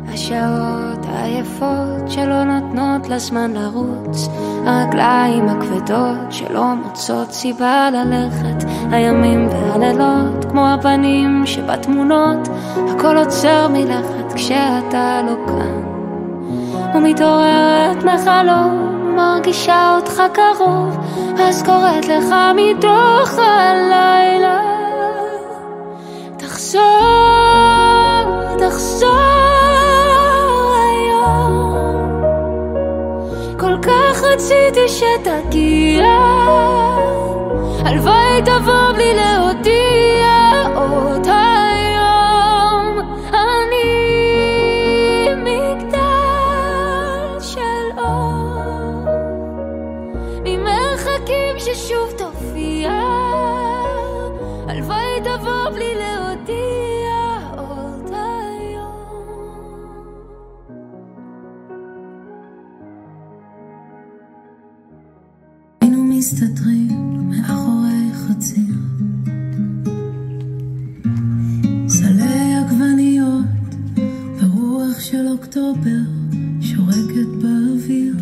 השעות היפות שלא נותנות לזמן לרוץ, הרגליים הכבדות שלא מוצאות סיבה ללכת, הימים והלילות כמו הפנים שבתמונות, הכל עוצר מלכת כשאתה לא כאן, ומתעוררת מחלום, מרגישה אותך קרוב, אז קוראת לך מתוך הלילה, תחזור, תחזור היום, כל כך רציתי שתגיע, הלוואי תבוא בלי להודיע עוד היום, אני מגדל של אור, ממרחקים ששוב תופיע, הלוואי תבוא בלי להודיע עוד היום. היינו מסתתרים מאחורי חציר, סלי עגבניות ברוח של אוקטובר שורקת באוויר,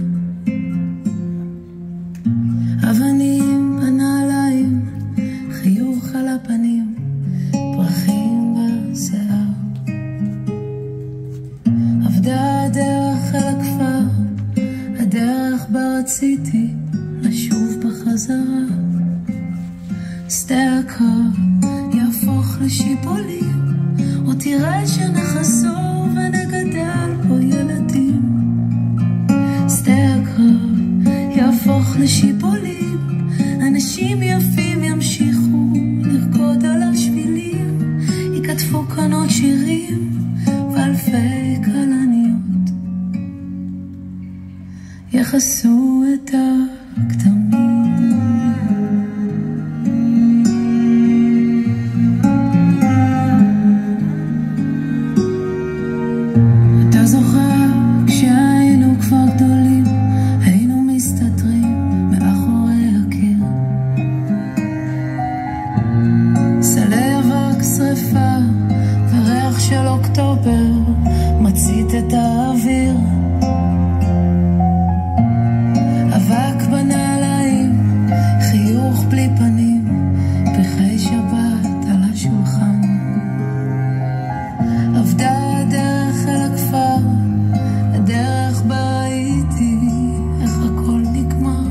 אבנים בנעליים, חיוך על הפנים, פרחים בשיער, עבדה הדרך אל הכפר, הדרך בה רציתי לשוב בחזרה, שדה הקר יהפוך לשיבולים, או תראה שנחזור ונגדל פה ילדים, שדה הקר יהפוך לשיבולים, אנשים יפים ימשיכו לרקוד על השבילים, יכתבו כאן עוד שירים ואלפי כלניות יחסו את הכתמים. אתה זוכר כשהיינו כבר גדולים, היינו מסתתרים מאחורי הקיר, סלי אבק שריפה וריח של אוקטובר מצית את האוויר, אבק בנעליים, חיוך בלי פנים, פרחי שבת על השולחן, עבדה הדרך אל הכפר, הדרך בה ראיתי איך הכל נגמר,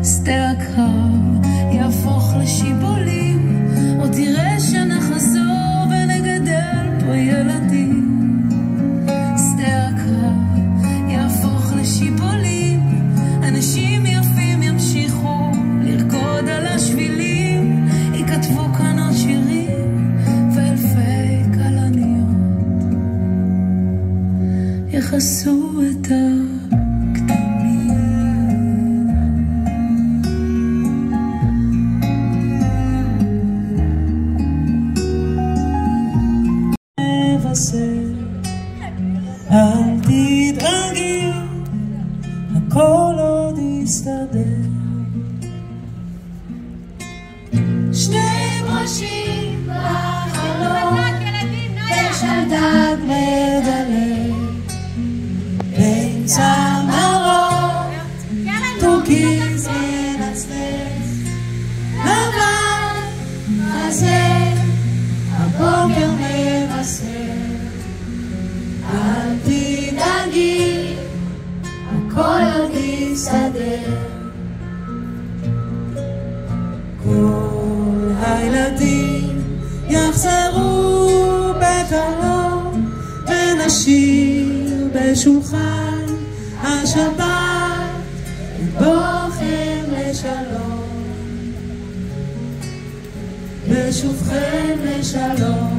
שדה הקרב יהפוך לשיבולים, או תראה שנחזור ונגדל פה ילדים, שדה הקרב יהפוך לשיבולים, אנשים יפים ימשיכו לרקוד על השבילים, יכתבו כאן עוד שירים ואלפי כלניות יחסו את הכתמים. מבשר, אל תדאגי, הכל עוד יסתדר, שני ראשים בחלום ושלדג מדלג בין צמרות תוקיז ינצלץ לבן הזה הבוקר מבשר, אל תדאגי הכל עוד יסתדר, כל הילדים יחזרו בקרוב ונשיר בשולחן השבת בוכם לשלום, בשובכם לשלום.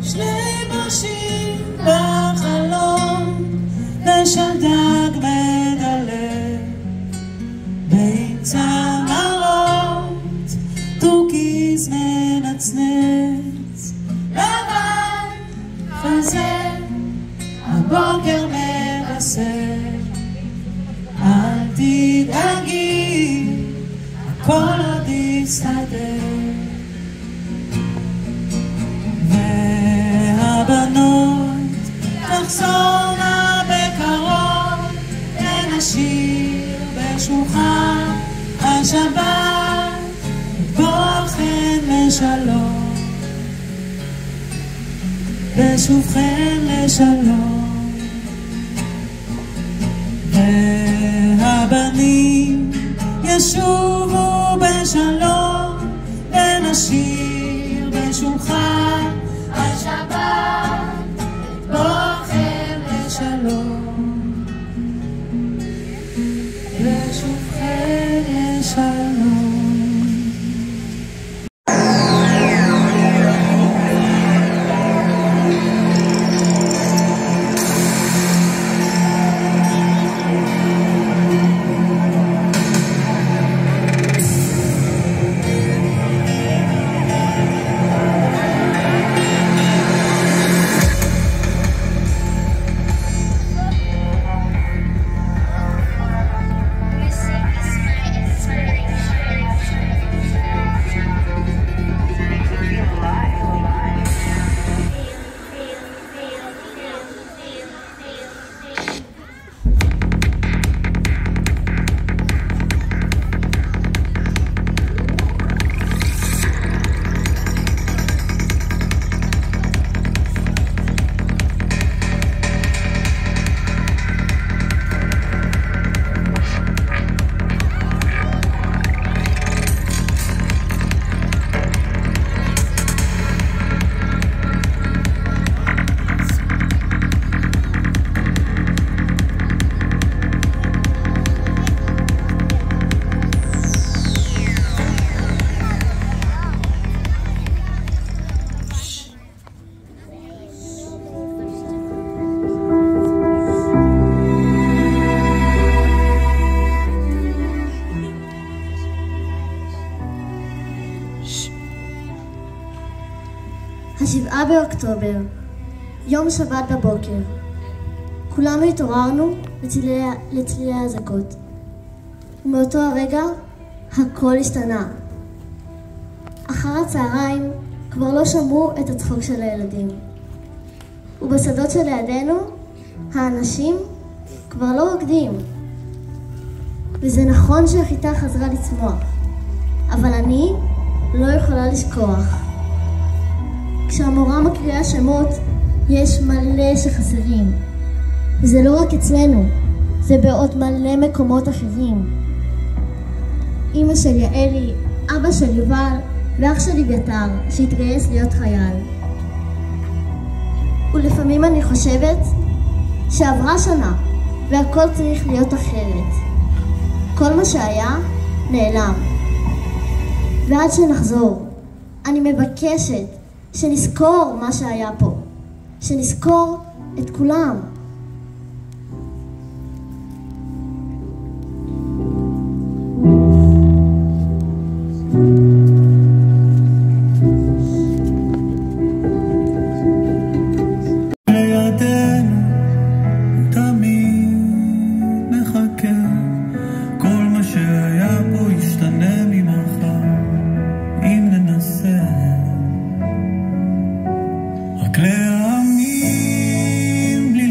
שני אנשים בחלום ושלדג מגלה בין צמרות טורקיז מנצנץ לבן חזה הבוקר מבשר אל תדאגי הכל עוד יסתדר והבנות תחזורנה בקרוב ונשיר בשולחן השבת בוכן לשלום בשובכן לשלום והבנים ישובו בשלום ונשיר בשולחן השבת בוכן לשלום בשובכן לשלום השבעה באוקטובר, יום שבת בבוקר. כולנו התעוררנו לצלילי האזעקות. ומאותו הרגע הכל השתנה. אחר הצהריים כבר לא שמעו את הצחוק של הילדים. ובשדות שלידינו האנשים כבר לא רוקדים. וזה נכון שהחיטה חזרה לצמוח, אבל אני לא יכולה לשכוח. כשהמורה מקריאה שמות, יש מלא שחסרים. וזה לא רק אצלנו, זה בעוד מלא מקומות אחרים. אמא של יעלי, אבא של יובל ואח של אביתר שהתגייס להיות חייל. ולפעמים אני חושבת שעברה שנה והכל צריך להיות אחרת. כל מה שהיה נעלם. ועד שנחזור, אני מבקשת שנזכור מה שהיה פה, שנזכור את כולם. רק להאמין בלי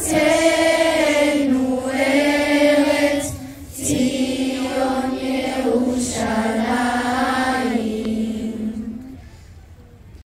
בארצנו ארץ ציון ירושלים